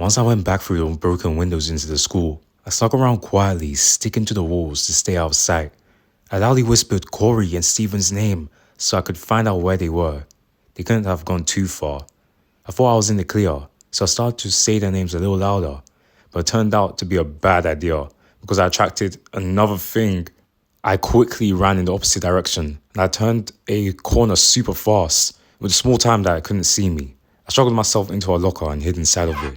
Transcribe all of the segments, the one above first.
Once I went back through the broken windows into the school, I snuck around quietly, sticking to the walls to stay out of sight. I loudly whispered Corey and Steven's name so I could find out where they were. They couldn't have gone too far. I thought I was in the clear, so I started to say their names a little louder, but it turned out to be a bad idea because I attracted another thing. I quickly ran in the opposite direction and I turned a corner super fast with a small time that it couldn't see me. I struggled myself into a locker and hid inside of it.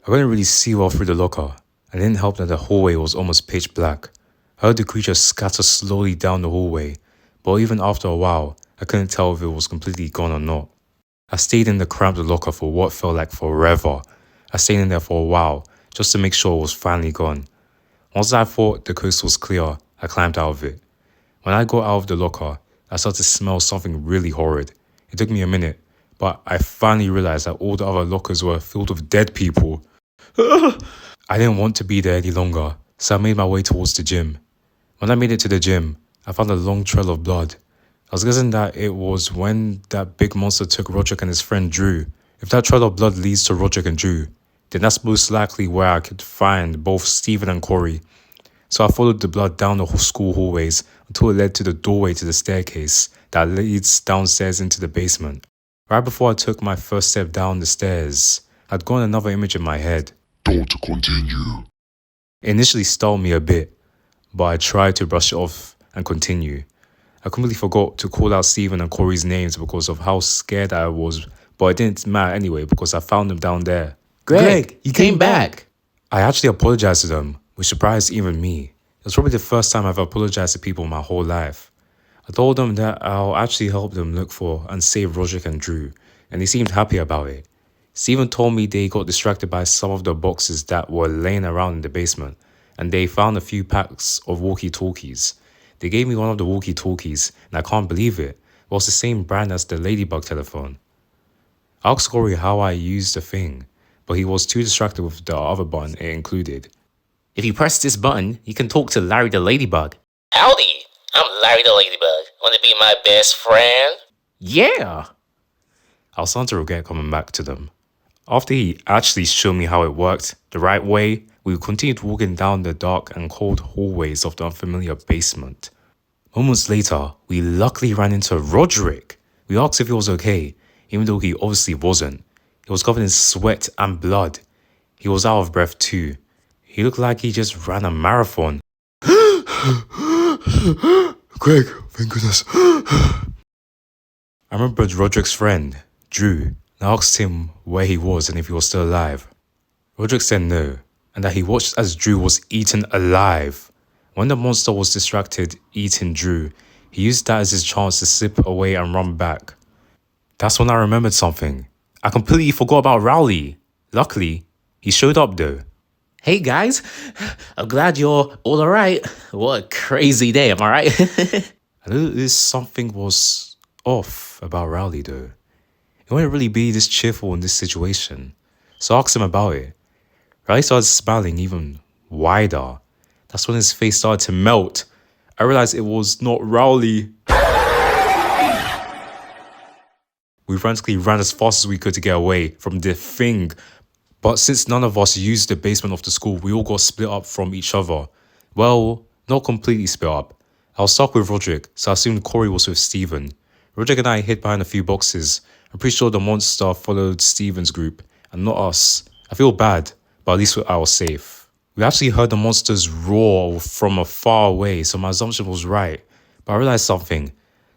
I couldn't really see well through the locker, and it didn't help that the hallway was almost pitch black. I heard the creature scatter slowly down the hallway, but even after a while, I couldn't tell if it was completely gone or not. I stayed in the cramped locker for what felt like forever. I stayed in there for a while, just to make sure it was finally gone. Once I thought the coast was clear, I climbed out of it. When I got out of the locker, I started to smell something really horrid. It took me a minute, but I finally realized that all the other lockers were filled with dead people. I didn't want to be there any longer, so I made my way towards the gym. When I made it to the gym, I found a long trail of blood. I was guessing that it was when that big monster took Roderick and his friend Drew. If that trail of blood leads to Roderick and Drew, then that's most likely where I could find both Steven and Corey. So I followed the blood down the school hallways until it led to the doorway to the staircase that leads downstairs into the basement. Right before I took my first step down the stairs, I'd gotten another image in my head. Don't continue. It initially stalled me a bit, but I tried to brush it off and continue. I completely forgot to call out Steven and Corey's names because of how scared I was, but it didn't matter anyway because I found them down there. Greg, you came back. I actually apologized to them, which surprised even me. It was probably the first time I've apologized to people in my whole life. I told them that I'll actually help them look for and save Roderick and Drew, and they seemed happy about it. Steven told me they got distracted by some of the boxes that were laying around in the basement, and they found a few packs of walkie-talkies. They gave me one of the walkie-talkies, and I can't believe it. It was the same brand as the ladybug telephone. I asked Corey how I used the thing, but he was too distracted with the other button it included. If you press this button, you can talk to Larry the Ladybug. Howdy, I'm Larry the Ladybug. Want to be my best friend? Yeah! I was starting to regret coming back to them. After he actually showed me how it worked the right way, we continued walking down the dark and cold hallways of the unfamiliar basement. Moments later, we luckily ran into Roderick. We asked if he was okay, even though he obviously wasn't. He was covered in sweat and blood. He was out of breath too. He looked like he just ran a marathon. Greg, thank goodness. I remembered Roderick's friend, Drew, and I asked him where he was and if he was still alive. Roderick said no, and that he watched as Drew was eaten alive. When the monster was distracted eating Drew, he used that as his chance to slip away and run back. That's when I remembered something. I completely forgot about Rowley. Luckily, he showed up though. Hey guys, I'm glad you're all alright. What a crazy day, am I right? I knew something was off about Rowley though. He wouldn't really be this cheerful in this situation. So I asked him about it. Rowley started smiling even wider. That's when his face started to melt. I realized it was not Rowley. We frantically ran as fast as we could to get away from the thing. But since none of us used the basement of the school, we all got split up from each other. Well, not completely split up. I was stuck with Roderick, so I assumed Corey was with Steven. Roderick and I hid behind a few boxes. I'm pretty sure the monster followed Steven's group, and not us. I feel bad, but at least I was safe. We actually heard the monsters roar from far away, so my assumption was right. But I realized something.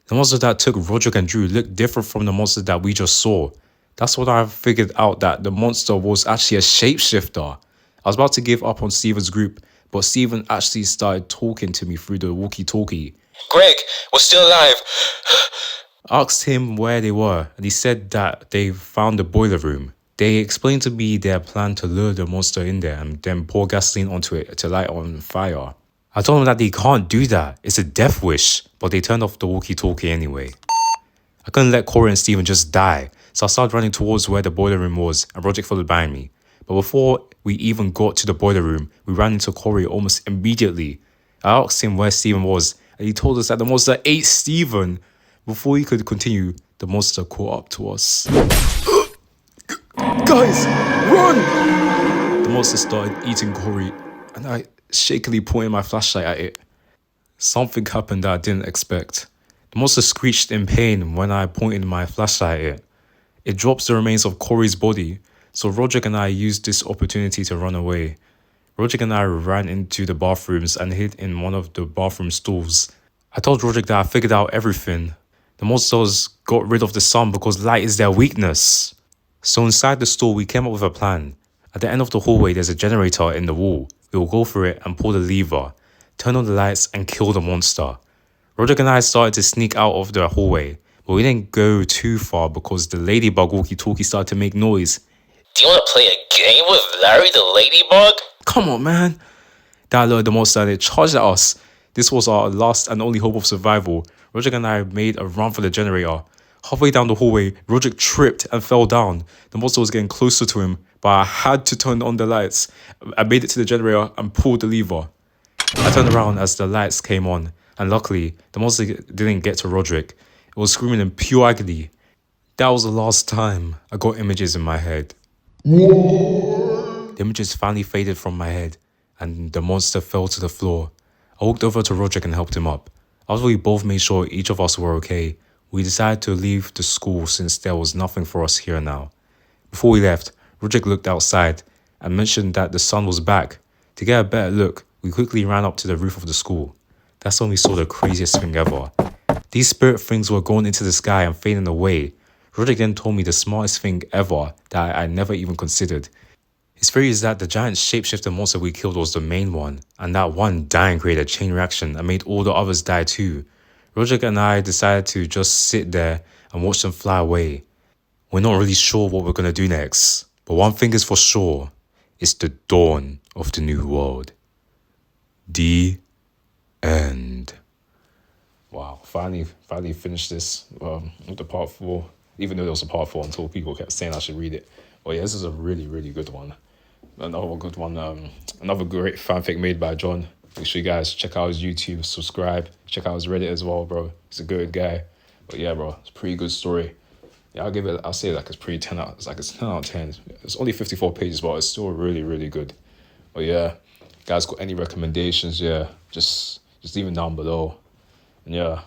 The monster that took Roderick and Drew looked different from the monster that we just saw. That's when I figured out that the monster was actually a shapeshifter. I was about to give up on Steven's group, but Steven actually started talking to me through the walkie-talkie. Greg, we're still alive. I asked him where they were, and he said that they found the boiler room. They explained to me their plan to lure the monster in there and then pour gasoline onto it to light on fire. I told them that they can't do that. It's a death wish, but they turned off the walkie-talkie anyway. I couldn't let Corey and Steven just die, so I started running towards where the boiler room was, and Roderick followed behind me. But before we even got to the boiler room, we ran into Corey almost immediately. I asked him where Steven was, and he told us that the monster ate Steven. Before he could continue, the monster caught up to us. Guys, run! The monster started eating Corey, and I shakily pointed my flashlight at it. Something happened that I didn't expect. The monster screeched in pain when I pointed my flashlight at it. It drops the remains of Corey's body, so Roderick and I used this opportunity to run away. Roderick and I ran into the bathrooms and hid in one of the bathroom stalls. I told Roderick that I figured out everything. The monsters got rid of the sun because light is their weakness. So inside the store, we came up with a plan. At the end of the hallway, there's a generator in the wall. We will go through it and pull the lever, turn on the lights and kill the monster. Roderick and I started to sneak out of the hallway, but we didn't go too far because the ladybug walkie-talkie started to make noise. Do you want to play a game with Larry the Ladybug? Come on, man. That alerted the monster and it charged at us. This was our last and only hope of survival. Roderick and I made a run for the generator. Halfway down the hallway, Roderick tripped and fell down. The monster was getting closer to him, but I had to turn on the lights. I made it to the generator and pulled the lever. I turned around as the lights came on, and luckily, the monster didn't get to Roderick. It was screaming in pure agony. That was the last time I got images in my head. The images finally faded from my head, and the monster fell to the floor. I walked over to Roderick and helped him up. After we both made sure each of us were okay, we decided to leave the school since there was nothing for us here now. Before we left, Roderick looked outside and mentioned that the sun was back. To get a better look, we quickly ran up to the roof of the school. That's when we saw the craziest thing ever. These spirit things were going into the sky and fading away. Roderick then told me the smartest thing ever that I never even considered. His theory is that the giant shapeshifter monster we killed was the main one, and that one dying created a chain reaction and made all the others die too. Roderick and I decided to just sit there and watch them fly away. We're not really sure what we're gonna do next, but one thing is for sure, it's the dawn of the new world. The end. Wow, finally finished this with the part 4, even though there was a part 4 until people kept saying I should read it. But yeah, this is a really, really good one. Another good one, another great fanfic made by John. Make sure you guys check out his YouTube, subscribe, check out his Reddit as well, bro. He's a good guy. But yeah, bro, it's a pretty good story. Yeah, I'll say like it's pretty 10 out. It's like it's 10 out of 10. It's only 54 pages, but it's still really, really good. But yeah, guys, got any recommendations? Yeah, just leave them down below. And yeah.